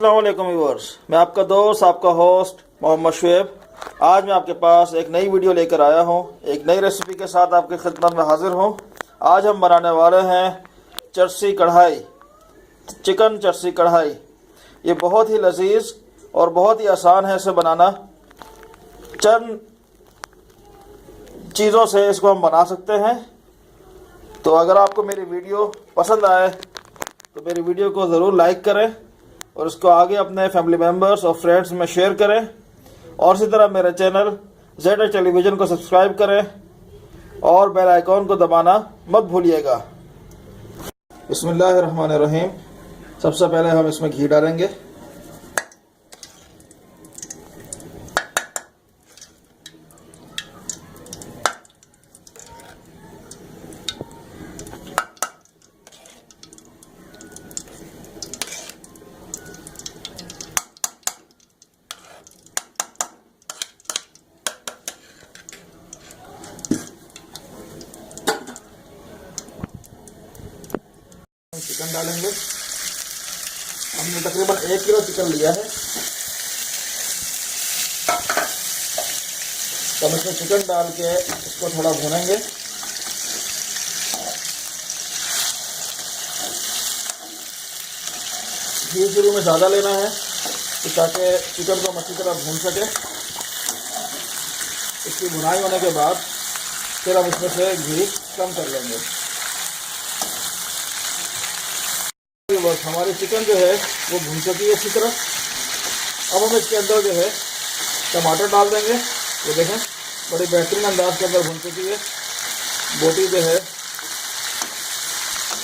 अस्सलामुअलैकुम व्यूअर्स, मैं आपका दोस्त आपका होस्ट मोहम्मद शुएब। आज मैं आपके पास एक नई वीडियो लेकर आया हूं, एक नई रेसिपी के साथ आपकी खिदमत में हाजिर हूं। आज हम बनाने वाले हैं चरसी कढ़ाई, चिकन चरसी कढ़ाई। ये बहुत ही लजीज और बहुत ही आसान है इसे बनाना। चंद चीज़ों से इसको हम बना सकते हैं। तो अगर आपको मेरी वीडियो पसंद आए तो मेरी वीडियो को ज़रूर लाइक करें और इसको आगे अपने फैमिली मेम्बर्स और फ्रेंड्स में शेयर करें। और इसी तरह मेरे चैनल ZH टेलीविज़न को सब्सक्राइब करें और बेल आइकॉन को दबाना मत भूलिएगा। बिस्मिल्लाहिर्रहमानिर्रहीम। सबसे पहले हम इसमें घी डालेंगे। चिकन डालेंगे। हमने तकरीबन 1 किलो चिकन लिया है। तो हम इसमें चिकन डाल के इसको थोड़ा भूनेंगे। घी शुरू में ज़्यादा लेना है ताकि चिकन को हम अच्छी तरह भून सके। इसकी भुनाई होने के बाद फिर हम इसमें से घी कम कर लेंगे। बस हमारी चिकन जो है वो भून चुकी है अच्छी तरह। अब हम इसके अंदर जो है टमाटर डाल देंगे। ये देखें, बड़ी बेहतरीन अंदाज के अंदर भून चुकी है बोटी जो है।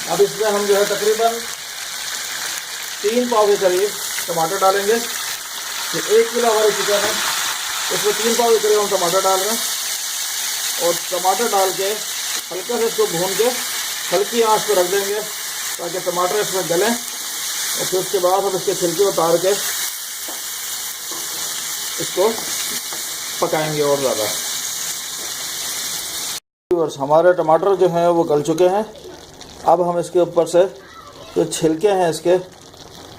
अब इसमें हम जो है तकरीबन 3 पाव के करीब टमाटर डालेंगे। ये 1 किलो हमारी चिकन है, इसमें 3 पाव के करीब हम टमाटर डाल रहे हैं। और टमाटर डाल के हल्का से इसको भून के हल्की आंच पर रख देंगे ताकि टमाटर इसमें गलें। और फिर उसके बाद हम इसके छिलके उतार के इसको पकाएंगे और ज़्यादा। हमारे टमाटर जो हैं वो गल चुके हैं। अब हम इसके ऊपर से जो छिलके हैं इसके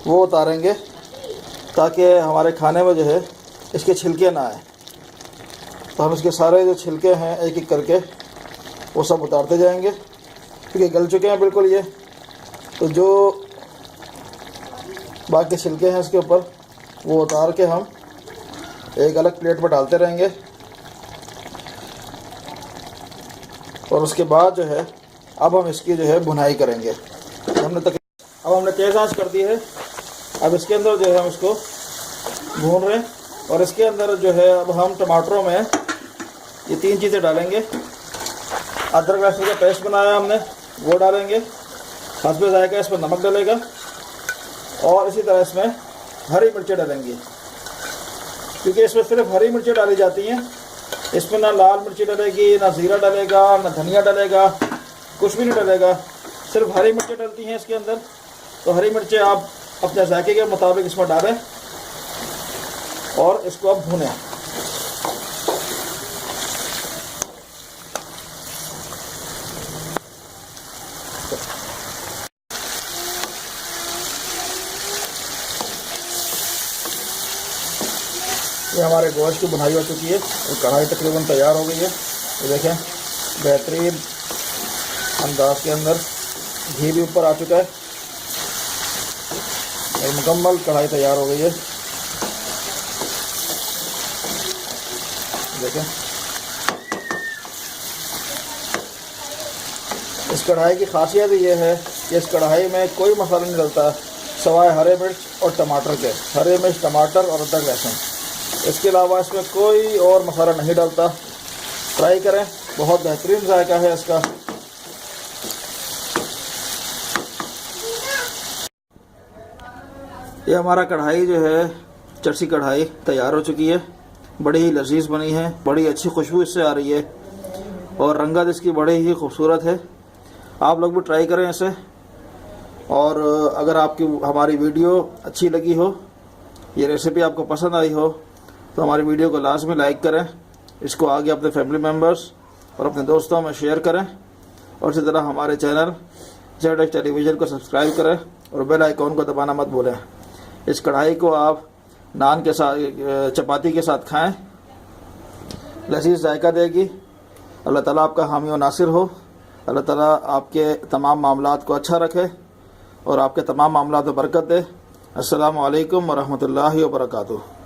वो उतारेंगे ताकि हमारे खाने में जो है इसके छिलके ना आए। तो हम इसके सारे जो छिलके हैं एक एक करके वो सब उतारते जाएंगे क्योंकि गल चुके हैं बिल्कुल ये। तो जो बाकी छिलके हैं इसके ऊपर वो उतार के हम एक अलग प्लेट पर डालते रहेंगे। और उसके बाद जो है अब हम इसकी जो है भुनाई करेंगे। अब हमने तेज़ आंच कर दी है। अब इसके अंदर जो है हम इसको भून रहे हैं। और इसके अंदर जो है अब हम टमाटरों में ये 3 चीज़ें डालेंगे। अदरक लहसुन का पेस्ट बनाया हमने वो डालेंगे। हस्बे जायका इसमें नमक डलेगा। और इसी तरह इसमें हरी मिर्चें डलेंगी क्योंकि इसमें सिर्फ हरी मिर्चें डाली जाती हैं। इसमें ना लाल मिर्ची डलेगी, ना ज़ीरा डलेगा, ना धनिया डलेगा, कुछ भी नहीं डलेगा। सिर्फ हरी मिर्चें डलती हैं इसके अंदर। तो हरी मिर्चें आप अपने जायके के मुताबिक इसमें डालें और इसको आप भूनें। ये हमारे गोश्त की बुनाई हो चुकी है और कढ़ाई तकरीबन तैयार हो गई है। ये देखें, बेहतरीन अंदाज के अंदर घी भी ऊपर आ चुका है और मुकम्मल कढ़ाई तैयार हो गई है। देखें, इस कढ़ाई की खासियत ये है कि इस कढ़ाई में कोई मसाला नहीं डलता सवाए हरे मिर्च और टमाटर के। हरे मिर्च, टमाटर और अदरक लहसुन, इसके अलावा इसमें कोई और मसाला नहीं डलता। ट्राई करें, बहुत बेहतरीन जायका है इसका। ये हमारा कढ़ाई जो है चरसी कढ़ाई तैयार हो चुकी है। बड़ी ही लजीज बनी है, बड़ी अच्छी खुशबू इससे आ रही है और रंगत इसकी बड़ी ही खूबसूरत है। आप लोग भी ट्राई करें इसे। और अगर आपकी हमारी वीडियो अच्छी लगी हो, ये रेसिपी आपको पसंद आई हो तो हमारी वीडियो को लाजमी लाइक करें। इसको आगे अपने फैमिली मेम्बर्स और अपने दोस्तों में शेयर करें। और इसी तरह हमारे चैनल ZH टेलीविज़न को सब्सक्राइब करें और बेल आइकॉन को दबाना मत भूलें। इस कढ़ाई को आप नान के साथ, चपाती के साथ खाएं, लजीज जायका देगी। अल्लाह ताला आपका हामी और नासिर हो। अल्लाह ताला आपके तमाम मामलात को अच्छा रखे और आपके तमाम मामलात में बरकत दे। अस्सलामु अलैकुम व रहमतुल्लाहि व बरकातुहू।